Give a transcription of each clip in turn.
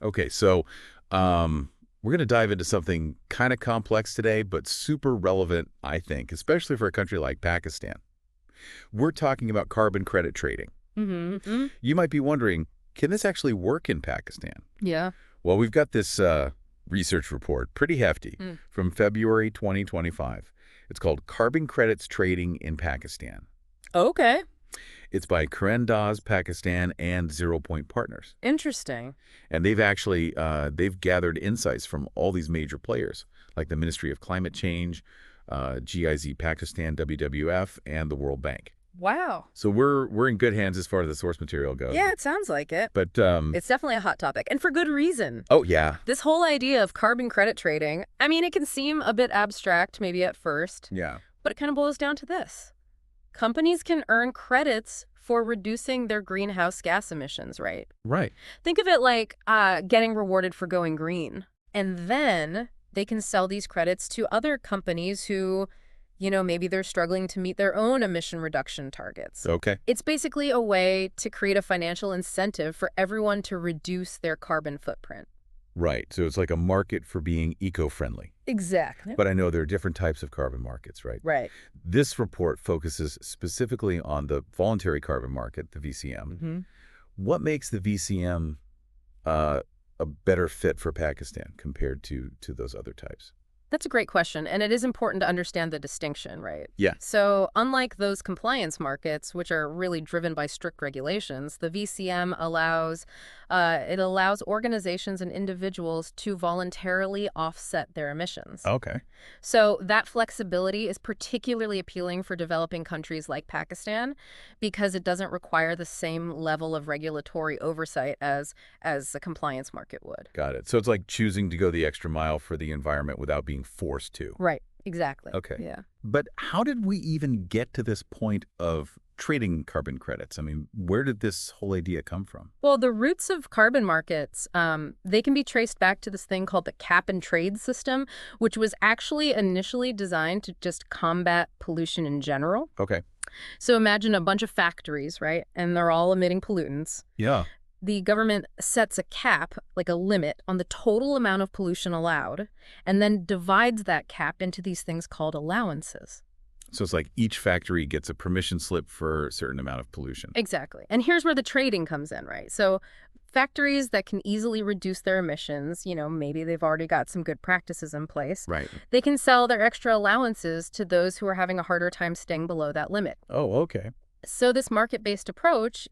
Okay, so we're going to dive into something kind of complex today, but super relevant, I think, especially for a country like Pakistan. We're talking about carbon credit trading. Mm-hmm. You might be wondering, can this actually work in Pakistan? Yeah. Well, we've got this research report, pretty hefty, Mm. from February 2025. It's called Carbon Credits Trading in Pakistan. Okay. It's by Karen Dawes, Pakistan, and Zero Point Partners. Interesting. And they've gathered insights from all these major players, like the Ministry of Climate Change, GIZ Pakistan, WWF, and the World Bank. Wow. So we're in good hands as far as the source material goes. Yeah, it sounds like it. But It's definitely a hot topic, and for good reason. oh yeah, This whole idea of carbon credit trading, I mean, it can seem a bit abstract maybe at first, yeah, but it kind of boils down to this. Companies can earn credits for reducing their greenhouse gas emissions, right? right. Think of it like getting rewarded for going green. And then they can sell these credits to other companies who, maybe they're struggling to meet their own emission reduction targets. Okay, It's basically a way to create a financial incentive for everyone to reduce their carbon footprint. right. So it's like a market for being eco-friendly. Exactly. But I know there are different types of carbon markets, right? Right. This report focuses specifically on the voluntary carbon market, the VCM. Mm-hmm. What makes the VCM a better fit for Pakistan compared to those other types? That's a great question, and it is important to understand the distinction, right? Yeah. So unlike those compliance markets, which are really driven by strict regulations, the VCM allows organizations and individuals to voluntarily offset their emissions. Okay. So that flexibility is particularly appealing for developing countries like Pakistan because it doesn't require the same level of regulatory oversight as a compliance market would. Got it. So it's like choosing to go the extra mile for the environment without being forced to. Right. Exactly. Okay. Yeah. But how did we even get to this point of trading carbon credits? I mean, where did this whole idea come from? Well, the roots of carbon markets, they can be traced back to this thing called the cap and trade system, which was actually initially designed to just combat pollution in general. Okay. So imagine a bunch of factories, right? And they're all emitting pollutants. Yeah. The government sets a cap, like a limit, on the total amount of pollution allowed, and then divides that cap into these things called allowances. So it's like each factory gets a permission slip for a certain amount of pollution. Exactly. And here's where the trading comes in, right? So factories that can easily reduce their emissions, maybe they've already got some good practices in place. Right. They can sell their extra allowances to those who are having a harder time staying below that limit. Oh, okay. So this market-based approach,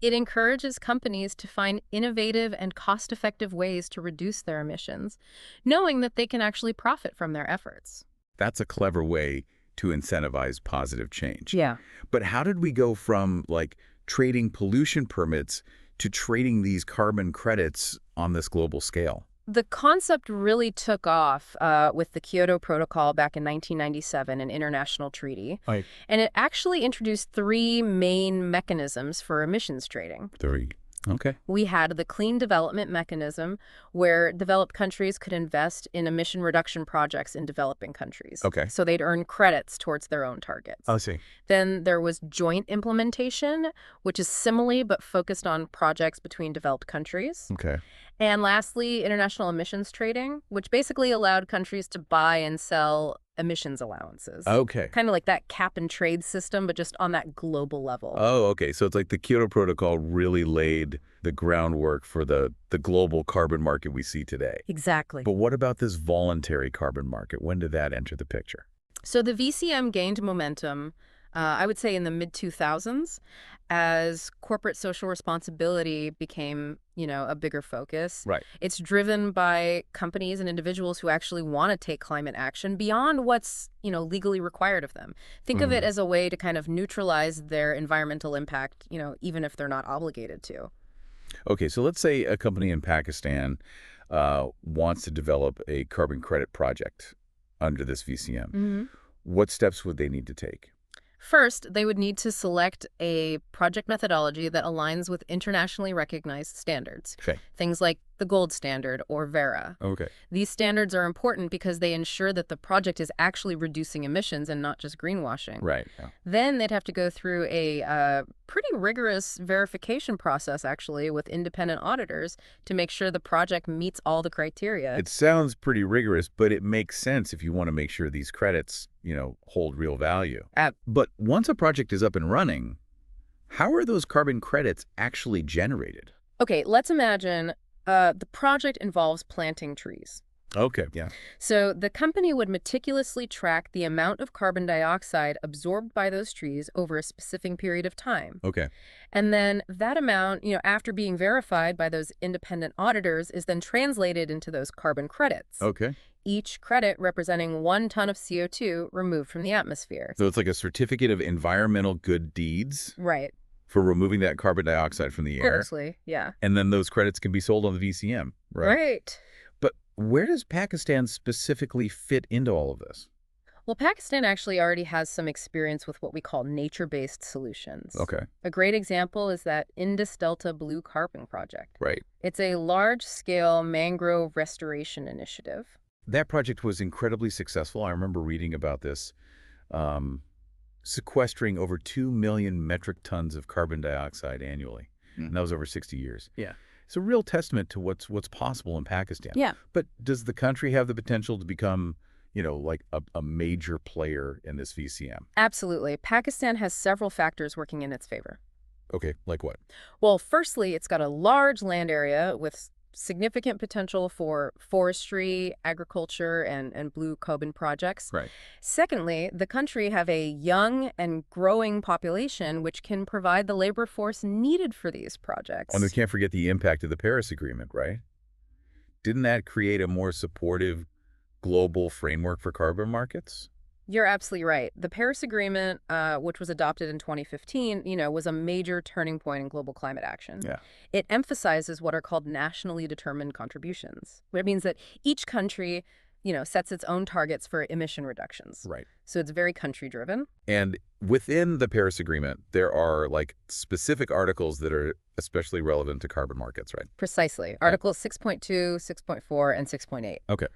it encourages companies to find innovative and cost-effective ways to reduce their emissions, knowing that they can actually profit from their efforts. That's a clever way to incentivize positive change. Yeah. But how did we go from like trading pollution permits to trading these carbon credits on this global scale? The concept really took off with the Kyoto Protocol back in 1997, an international treaty. Right. And it actually introduced three main mechanisms for emissions trading. Three. Okay. We had the Clean Development Mechanism, where developed countries could invest in emission reduction projects in developing countries. Okay. So they'd earn credits towards their own targets. I see. Then there was joint implementation, which is similarly but focused on projects between developed countries. Okay. And lastly, international emissions trading, which basically allowed countries to buy and sell emissions allowances. Okay. Kind of like that cap and trade system, but just on that global level. Oh, okay. So it's like the Kyoto Protocol really laid the groundwork for the global carbon market we see today. Exactly. But what about this voluntary carbon market? When did that enter the picture? So the VCM gained momentum, I would say in the mid-2000s, as corporate social responsibility became, a bigger focus. Right. It's driven by companies and individuals who actually want to take climate action beyond what's, legally required of them. Think of it as a way to kind of neutralize their environmental impact, even if they're not obligated to. Okay, so let's say a company in Pakistan wants to develop a carbon credit project under this VCM. Mm-hmm. What steps would they need to take? First, they would need to select a project methodology that aligns with internationally recognized standards. Okay. Things like the gold standard, or Vera. Okay. These standards are important because they ensure that the project is actually reducing emissions and not just greenwashing. Right. Yeah. Then they'd have to go through a pretty rigorous verification process, actually, with independent auditors to make sure the project meets all the criteria. It sounds pretty rigorous, but it makes sense if you want to make sure these credits, hold real value. But once a project is up and running, how are those carbon credits actually generated? Okay, let's imagine the project involves planting trees. Okay. Yeah. So the company would meticulously track the amount of carbon dioxide absorbed by those trees over a specific period of time. Okay. And then that amount, after being verified by those independent auditors, is then translated into those carbon credits. Okay. Each credit representing 1 ton of CO2 removed from the atmosphere. So it's like a certificate of environmental good deeds Right. for removing that carbon dioxide from the air. Honestly, yeah. And then those credits can be sold on the VCM, right? Right. But where does Pakistan specifically fit into all of this? Well, Pakistan actually already has some experience with what we call nature-based solutions. Okay. A great example is that Indus Delta Blue Carbon Project. Right. It's a large-scale mangrove restoration initiative. That project was incredibly successful. I remember reading about this, sequestering over 2 million metric tons of carbon dioxide annually. And that was over 60 years. Yeah. It's a real testament to what's possible in Pakistan. Yeah. But does the country have the potential to become, like a major player in this VCM? Absolutely. Pakistan has several factors working in its favor. Okay, like what? Well, firstly, it's got a large land area with significant potential for forestry, agriculture, and blue carbon projects. Right. Secondly, the country have a young and growing population which can provide the labor force needed for these projects. And we can't forget the impact of the Paris Agreement, right? Didn't that create a more supportive global framework for carbon markets? You're absolutely right. The Paris Agreement, which was adopted in 2015, was a major turning point in global climate action. Yeah. It emphasizes what are called nationally determined contributions. It means that each country, sets its own targets for emission reductions. Right. So it's very country-driven. And within the Paris Agreement, there are specific articles that are especially relevant to carbon markets, right? Precisely. Articles 6.2, 6.4, and 6.8. Okay.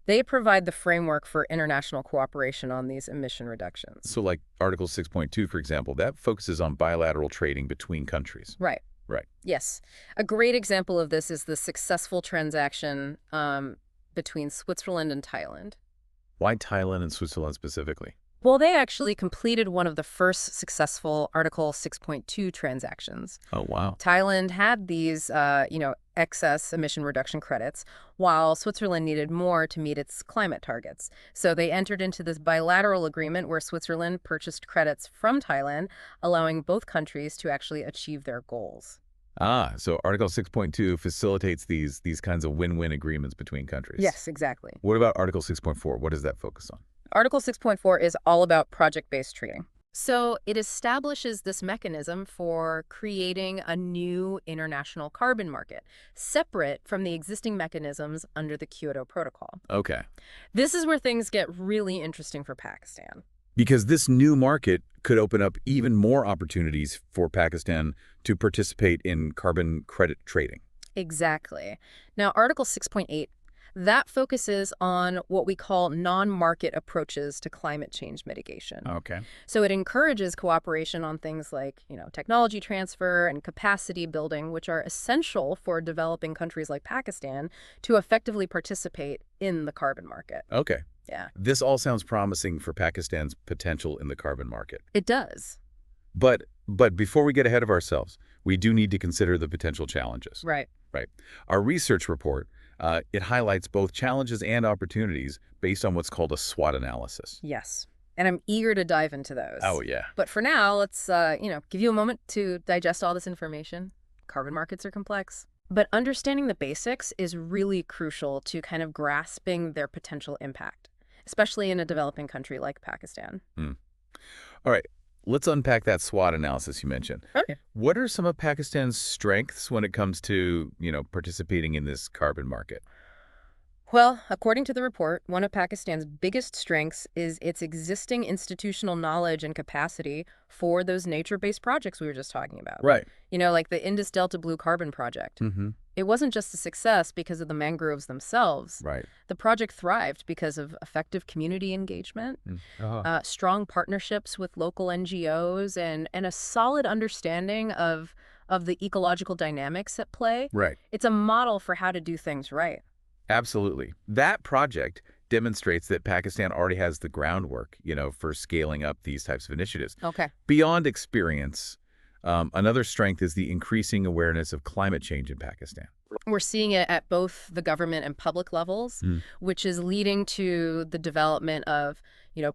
They provide the framework for international cooperation on these emission reductions. So Article 6.2, for example, that focuses on bilateral trading between countries. Right. Right. Yes. A great example of this is the successful transaction between Switzerland and Thailand. Why Thailand and Switzerland specifically? Well, they actually completed one of the first successful Article 6.2 transactions. Oh, wow. Thailand had these, excess emission reduction credits, while Switzerland needed more to meet its climate targets. So they entered into this bilateral agreement where Switzerland purchased credits from Thailand, allowing both countries to actually achieve their goals. Ah, so Article 6.2 facilitates these kinds of win-win agreements between countries. Yes, exactly. What about Article 6.4? What does that focus on? Article 6.4 is all about project-based trading. So it establishes this mechanism for creating a new international carbon market, separate from the existing mechanisms under the Kyoto Protocol. Okay. This is where things get really interesting for Pakistan. Because this new market could open up even more opportunities for Pakistan to participate in carbon credit trading. Exactly. Now, Article 6.8, that focuses on what we call non-market approaches to climate change mitigation. Okay. So it encourages cooperation on things like, technology transfer and capacity building, which are essential for developing countries like Pakistan to effectively participate in the carbon market. Okay. Yeah. This all sounds promising for Pakistan's potential in the carbon market. It does. But before we get ahead of ourselves, we do need to consider the potential challenges. Right. Right. Our research report, it highlights both challenges and opportunities based on what's called a SWOT analysis. Yes. And I'm eager to dive into those. Oh, yeah. But for now, let's, give you a moment to digest all this information. Carbon markets are complex. But understanding the basics is really crucial to kind of grasping their potential impact, especially in a developing country like Pakistan. All right. Let's unpack that SWOT analysis you mentioned. Okay. What are some of Pakistan's strengths when it comes to, participating in this carbon market? Well, according to the report, one of Pakistan's biggest strengths is its existing institutional knowledge and capacity for those nature-based projects we were just talking about. Right. Like the Indus Delta Blue Carbon Project. Mm-hmm. It wasn't just a success because of the mangroves themselves. Right. The project thrived because of effective community engagement, strong partnerships with local NGOs, and a solid understanding of the ecological dynamics at play. Right. It's a model for how to do things right. Absolutely. That project demonstrates that Pakistan already has the groundwork, for scaling up these types of initiatives. Okay. Beyond experience, another strength is the increasing awareness of climate change in Pakistan. We're seeing it at both the government and public levels, which is leading to the development of,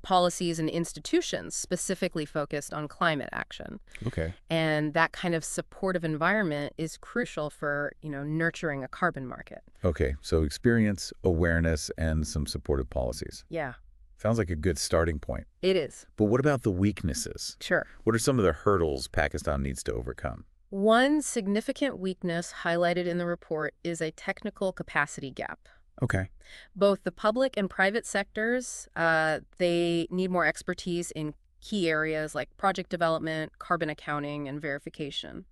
policies and institutions specifically focused on climate action. Okay. And that kind of supportive environment is crucial for, nurturing a carbon market. Okay, so experience, awareness, and some supportive policies. Yeah, Sounds like a good starting point. it is. But what about the weaknesses? Sure. What are some of the hurdles Pakistan needs to overcome? One significant weakness highlighted in the report is a technical capacity gap. Okay. Both the public and private sectors, they need more expertise in key areas like project development, carbon accounting, and verification.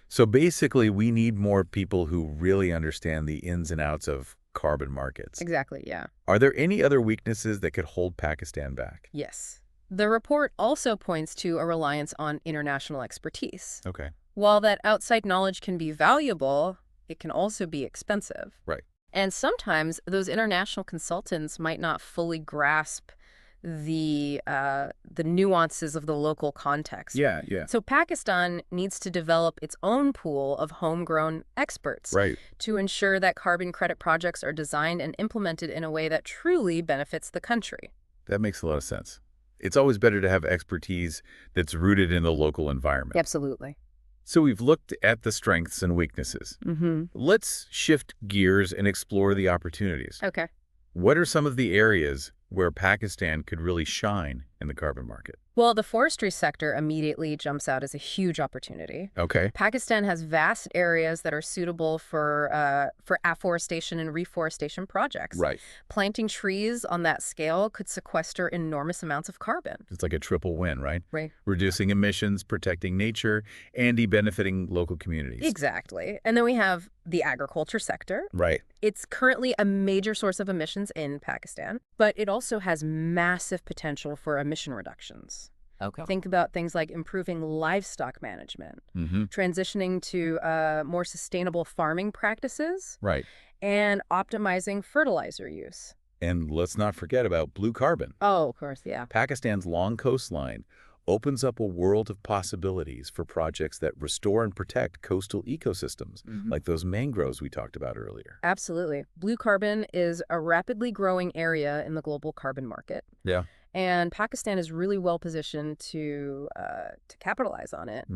So basically, we need more people who really understand the ins and outs of carbon markets. Exactly, yeah. Are there any other weaknesses that could hold Pakistan back? Yes. The report also points to a reliance on international expertise. Okay. While that outside knowledge can be valuable, it can also be expensive. Right. And sometimes those international consultants might not fully grasp the nuances of the local context. Yeah. So Pakistan needs to develop its own pool of homegrown experts Right. to ensure that carbon credit projects are designed and implemented in a way that truly benefits the country. That makes a lot of sense. It's always better to have expertise that's rooted in the local environment. Absolutely. So we've looked at the strengths and weaknesses. Let's shift gears and explore the opportunities. Okay. What are some of the areas where Pakistan could really shine in the carbon market? Well, the forestry sector immediately jumps out as a huge opportunity. Okay. Pakistan has vast areas that are suitable for afforestation and reforestation projects. Right. Planting trees on that scale could sequester enormous amounts of carbon. It's like a triple win, right? Right. Reducing emissions, protecting nature, and benefiting local communities. Exactly. And then we have the agriculture sector. Right. It's currently a major source of emissions in Pakistan, but it also has massive potential for emission reductions. Okay. Think about things like improving livestock management, transitioning to more sustainable farming practices, Right. and optimizing fertilizer use. And let's not forget about blue carbon. Oh, of course, yeah. Pakistan's long coastline opens up a world of possibilities for projects that restore and protect coastal ecosystems, like those mangroves we talked about earlier. Absolutely. Blue carbon is a rapidly growing area in the global carbon market. Yeah. And Pakistan is really well positioned to capitalize on it.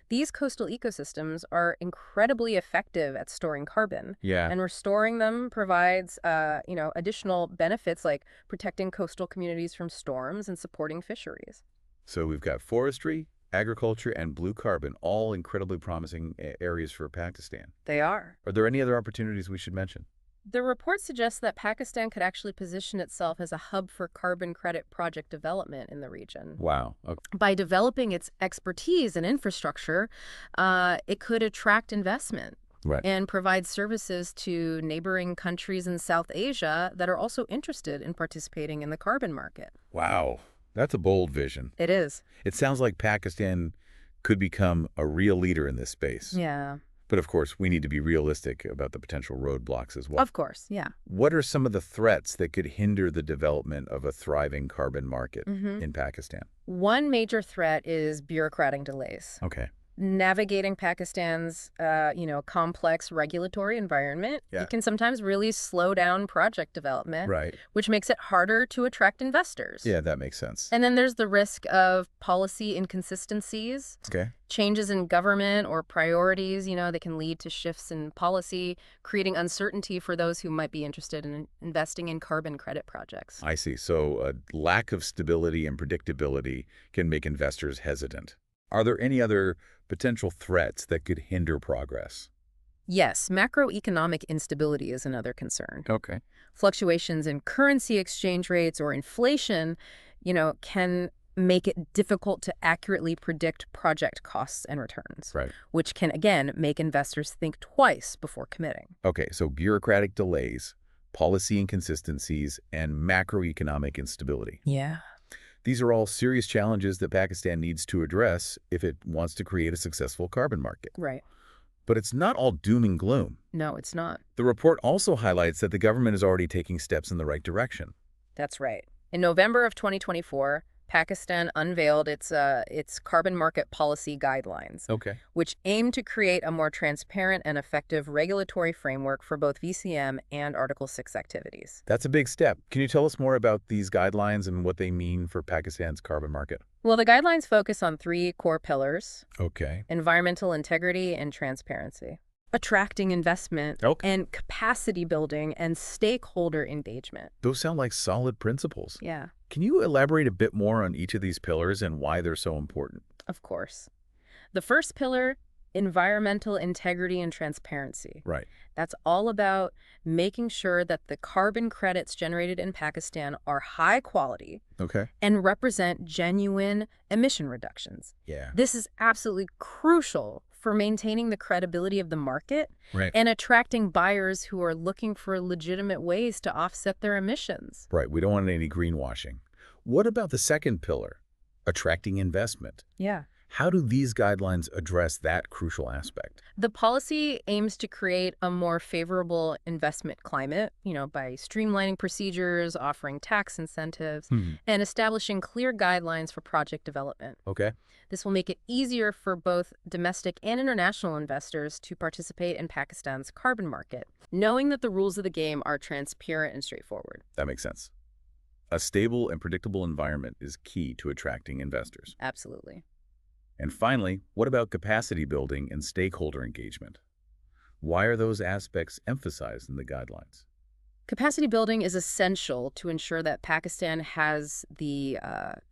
These coastal ecosystems are incredibly effective at storing carbon. Yeah. And restoring them provides, additional benefits like protecting coastal communities from storms and supporting fisheries. So we've got forestry, agriculture, and blue carbon, all incredibly promising areas for Pakistan. They are. Are there any other opportunities we should mention? The report suggests that Pakistan could actually position itself as a hub for carbon credit project development in the region. Wow. Okay. By developing its expertise and infrastructure, it could attract investment. Right. And provide services to neighboring countries in South Asia that are also interested in participating in the carbon market. Wow. That's a bold vision. It is. It sounds like Pakistan could become a real leader in this space. Yeah. But of course, we need to be realistic about the potential roadblocks as well. Of course, yeah. What are some of the threats that could hinder the development of a thriving carbon market in Pakistan? One major threat is bureaucratic delays. Okay. Navigating Pakistan's, complex regulatory environment, Yeah. it can sometimes really slow down project development, Right. which makes it harder to attract investors. Yeah, that makes sense. And then there's the risk of policy inconsistencies, Okay. changes in government or priorities, that can lead to shifts in policy, creating uncertainty for those who might be interested in investing in carbon credit projects. I see. So a lack of stability and predictability can make investors hesitant. Are there any other potential threats that could hinder progress? Yes, macroeconomic instability is another concern. Okay. Fluctuations in currency exchange rates or inflation, can make it difficult to accurately predict project costs and returns, Right. which can, again, make investors think twice before committing. Okay, so bureaucratic delays, policy inconsistencies, and macroeconomic instability. Yeah. These are all serious challenges that Pakistan needs to address if it wants to create a successful carbon market. Right. But it's not all doom and gloom. No, it's not. The report also highlights that the government is already taking steps in the right direction. That's right. In November of 2024, Pakistan unveiled its carbon market policy guidelines, Okay. which aim to create a more transparent and effective regulatory framework for both VCM and Article 6 activities. That's a big step. Can you tell us more about these guidelines and what they mean for Pakistan's carbon market? Well, the guidelines focus on three core pillars: Okay. environmental integrity and transparency, attracting investment, Okay. and capacity building and stakeholder engagement. Those sound like solid principles. Yeah, Can you elaborate a bit more on each of these pillars and why they're so important? of course. The first pillar, environmental integrity and transparency. Right. That's all about making sure that the carbon credits generated in Pakistan are high quality Okay. and represent genuine emission reductions. Yeah. This is absolutely crucial for maintaining the credibility of the market Right. and attracting buyers who are looking for legitimate ways to offset their emissions. Right. We don't want any greenwashing. What about the second pillar, attracting investment? Yeah. How do these guidelines address that crucial aspect? The policy aims to create a more favorable investment climate, by streamlining procedures, offering tax incentives, and establishing clear guidelines for project development. Okay. This will make it easier for both domestic and international investors to participate in Pakistan's carbon market, knowing that the rules of the game are transparent and straightforward. That makes sense. A stable and predictable environment is key to attracting investors. Absolutely. And finally, what about capacity building and stakeholder engagement? Why are those aspects emphasized in the guidelines? Capacity building is essential to ensure that Pakistan has the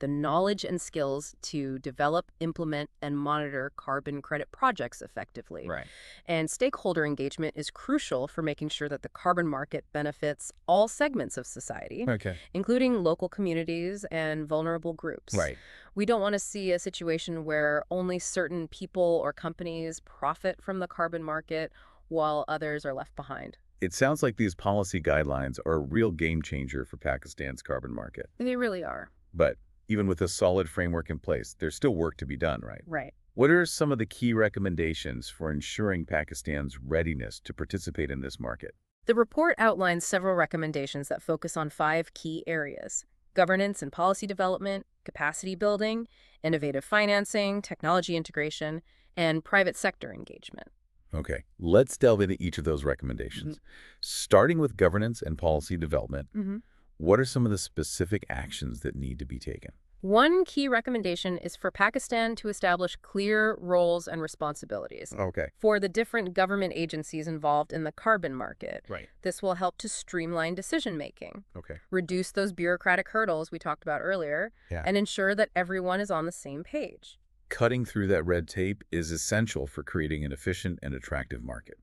knowledge and skills to develop, implement, and monitor carbon credit projects effectively. Right. And stakeholder engagement is crucial for making sure that the carbon market benefits all segments of society, Okay. including local communities and vulnerable groups. Right. We don't want to see a situation where only certain people or companies profit from the carbon market while others are left behind. It sounds like these policy guidelines are a real game changer for Pakistan's carbon market. They really are. But even with a solid framework in place, there's still work to be done, right? Right. What are some of the key recommendations for ensuring Pakistan's readiness to participate in this market? The report outlines several recommendations that focus on 5 key areas: governance and policy development, capacity building, innovative financing, technology integration, and private sector engagement. Okay, let's delve into each of those recommendations. Starting with governance and policy development, what are some of the specific actions that need to be taken? One key recommendation is for Pakistan to establish clear roles and responsibilities Okay. for the different government agencies involved in the carbon market. Right. This will help to streamline decision-making, Okay. reduce those bureaucratic hurdles we talked about earlier, Yeah. and ensure that everyone is on the same page. Cutting through that red tape is essential for creating an efficient and attractive market.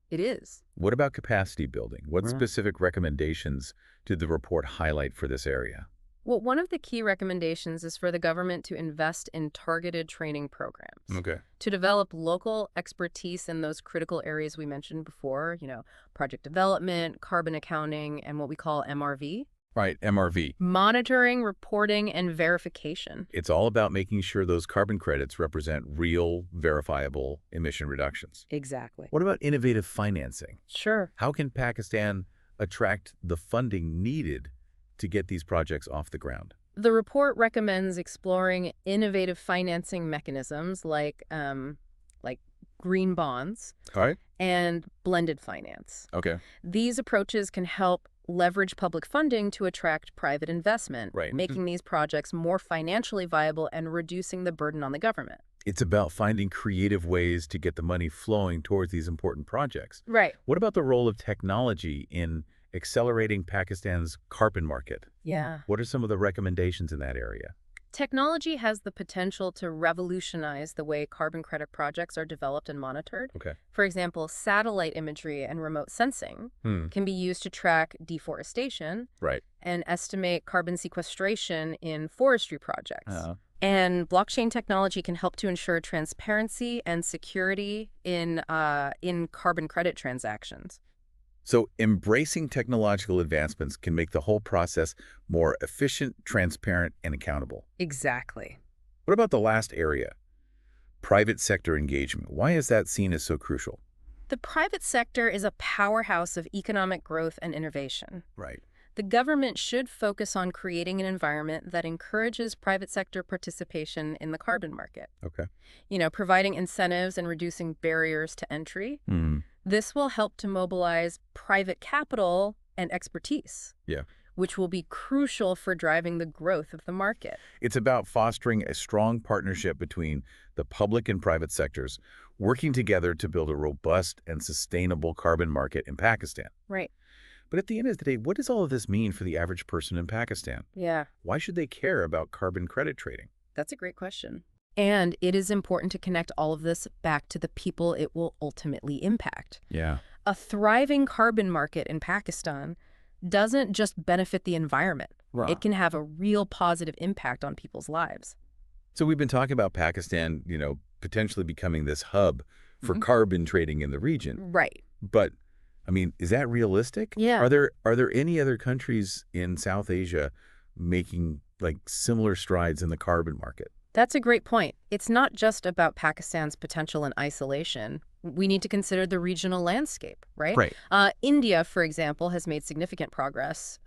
It is. What about capacity building? What Yeah. specific recommendations did the report highlight for this area? Well, one of the key recommendations is for the government to invest in targeted training programs Okay. to develop local expertise in those critical areas we mentioned before, project development, carbon accounting, and what we call MRV. Right, MRV. Monitoring, reporting, and verification. It's all about making sure those carbon credits represent real, verifiable emission reductions. Exactly. What about innovative financing? Sure. How can Pakistan attract the funding needed to get these projects off the ground? The report recommends exploring innovative financing mechanisms like green bonds All right. and blended finance. Okay. These approaches can help leverage public funding to attract private investment, Right. making these projects more financially viable and reducing the burden on the government. It's about finding creative ways to get the money flowing towards these important projects. Right. What about the role of technology in accelerating Pakistan's carbon market? Yeah. What are some of the recommendations in that area? Technology has the potential to revolutionize the way carbon credit projects are developed and monitored. Okay. For example, satellite imagery and remote sensing Hmm. can be used to track deforestation Right. and estimate carbon sequestration in forestry projects. Uh, And blockchain technology can help to ensure transparency and security in carbon credit transactions. so embracing technological advancements can make the whole process more efficient, transparent, and accountable. Exactly. What about the last area? Private sector engagement. Why is that seen as so crucial? The private sector is a powerhouse of economic growth and innovation. Right. The government should focus on creating an environment that encourages private sector participation in the carbon market. Okay. Providing incentives and reducing barriers to entry. Hmm. This will help to mobilize private capital and expertise, Yeah. which will be crucial for driving the growth of the market. It's about fostering a strong partnership between the public and private sectors, working together to build a robust and sustainable carbon market in Pakistan. Right. But at the end of the day, what does all of this mean for the average person in Pakistan? Yeah, Why should they care about carbon credit trading? that's a great question. And it is important to connect all of this back to the people it will ultimately impact. Yeah. A thriving carbon market in Pakistan doesn't just benefit the environment. Right. It can have a real positive impact on people's lives. So we've been talking about Pakistan, potentially becoming this hub for Mhm. carbon trading in the region. Right. But, I mean, is that realistic? Yeah. Are there any other countries in South Asia making like similar strides in the carbon market? That's a great point. It's not just about Pakistan's potential in isolation. We need to consider the regional landscape, right? Right. India, for example, has made significant progress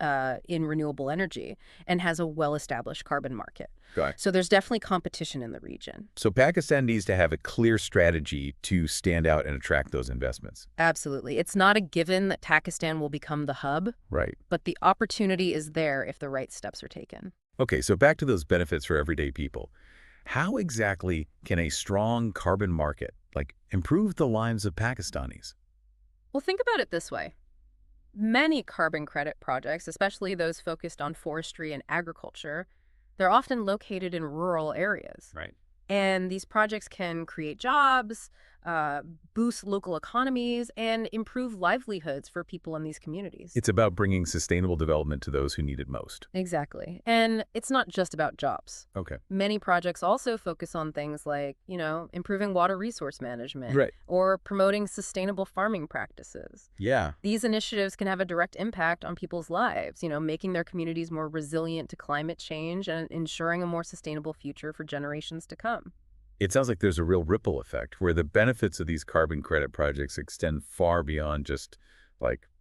in renewable energy and has a well-established carbon market. Got it. So there's definitely competition in the region. So Pakistan needs to have a clear strategy to stand out and attract those investments. Absolutely. It's not a given that Pakistan will become the hub, Right. but the opportunity is there if the right steps are taken. Okay, so back to those benefits for everyday people. How exactly can a strong carbon market, improve the lives of Pakistanis? Well, think about it this way. Many carbon credit projects, especially those focused on forestry and agriculture, they're often located in rural areas. Right. And these projects can create jobs, boost local economies, and improve livelihoods for people in these communities. It's about bringing sustainable development to those who need it most. Exactly. And it's not just about jobs. Okay. Many projects also focus on things like, improving water resource management Right. or promoting sustainable farming practices. Yeah. These initiatives can have a direct impact on people's lives, making their communities more resilient to climate change and ensuring a more sustainable future for generations to come. It sounds like there's a real ripple effect where the benefits of these carbon credit projects extend far beyond just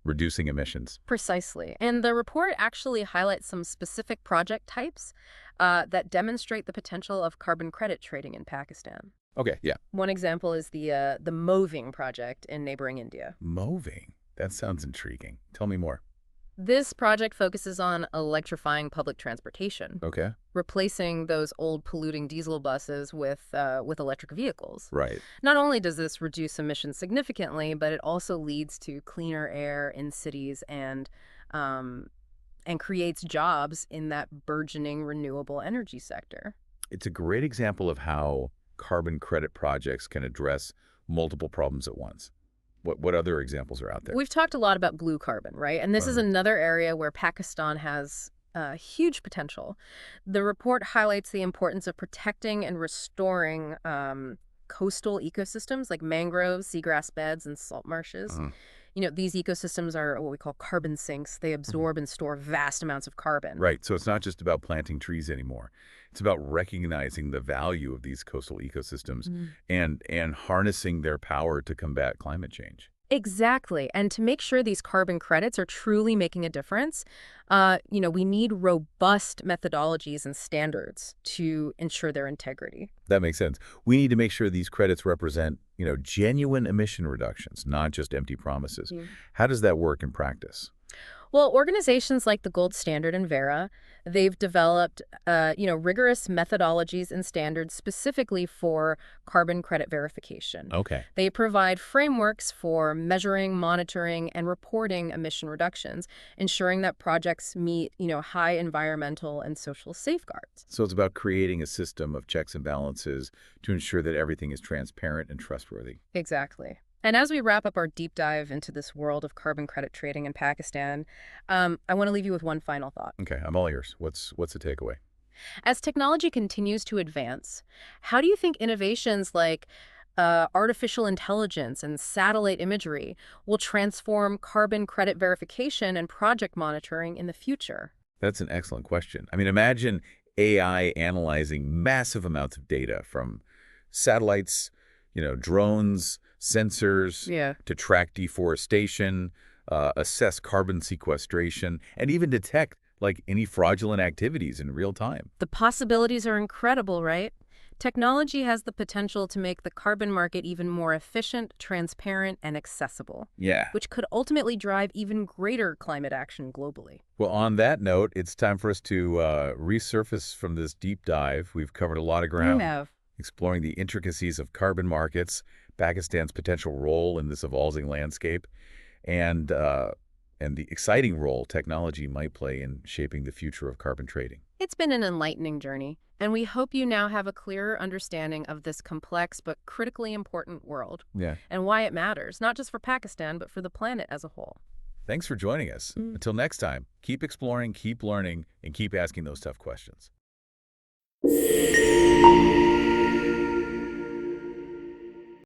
reducing emissions. Precisely. And the report actually highlights some specific project types that demonstrate the potential of carbon credit trading in Pakistan. Okay, yeah. One example is the Moving project in neighboring India. Moving. That sounds intriguing. Tell me more. This project focuses on electrifying public transportation, Okay. replacing those old polluting diesel buses with electric vehicles. Right. Not only does this reduce emissions significantly, but it also leads to cleaner air in cities and creates jobs in that burgeoning renewable energy sector. It's a great example of how carbon credit projects can address multiple problems at once. What other examples are out there? We've talked a lot about blue carbon, right? And this is another area where Pakistan has huge potential. The report highlights the importance of protecting and restoring coastal ecosystems like mangroves, seagrass beds, and salt marshes. These ecosystems are what we call carbon sinks. They absorb and store vast amounts of carbon. Right. So it's not just about planting trees anymore. It's about recognizing the value of these coastal ecosystems and harnessing their power to combat climate change. Exactly. And to make sure these carbon credits are truly making a difference, we need robust methodologies and standards to ensure their integrity. That makes sense. We need to make sure these credits represent, genuine emission reductions, not just empty promises. How does that work in practice? Well, organizations like the Gold Standard and Vera, they've developed, rigorous methodologies and standards specifically for carbon credit verification. Okay. They provide frameworks for measuring, monitoring, and reporting emission reductions, ensuring that projects meet, high environmental and social safeguards. So it's about creating a system of checks and balances to ensure that everything is transparent and trustworthy. Exactly. And as we wrap up our deep dive into this world of carbon credit trading in Pakistan, I want to leave you with one final thought. Okay, I'm all ears. What's the takeaway? As technology continues to advance, how do you think innovations like artificial intelligence and satellite imagery will transform carbon credit verification and project monitoring in the future? That's an excellent question. I mean, imagine AI analyzing massive amounts of data from satellites, drones, sensors, Yeah. to track deforestation, assess carbon sequestration, and even detect like any fraudulent activities in real time. The possibilities are incredible, right? Technology has the potential to make the carbon market even more efficient, transparent, and accessible, Yeah. which could ultimately drive even greater climate action globally. Well, on that note, it's time for us to resurface from this deep dive. We've covered a lot of You ground, have. exploring the intricacies of carbon markets, Pakistan's potential role in this evolving landscape, and uh, and the exciting role technology might play in shaping the future of carbon trading. It's been an enlightening journey, and we hope you now have a clearer understanding of this complex but critically important world Yeah. and why it matters, not just for Pakistan, but for the planet as a whole. Thanks for joining us. Until next time, keep exploring, keep learning, and keep asking those tough questions.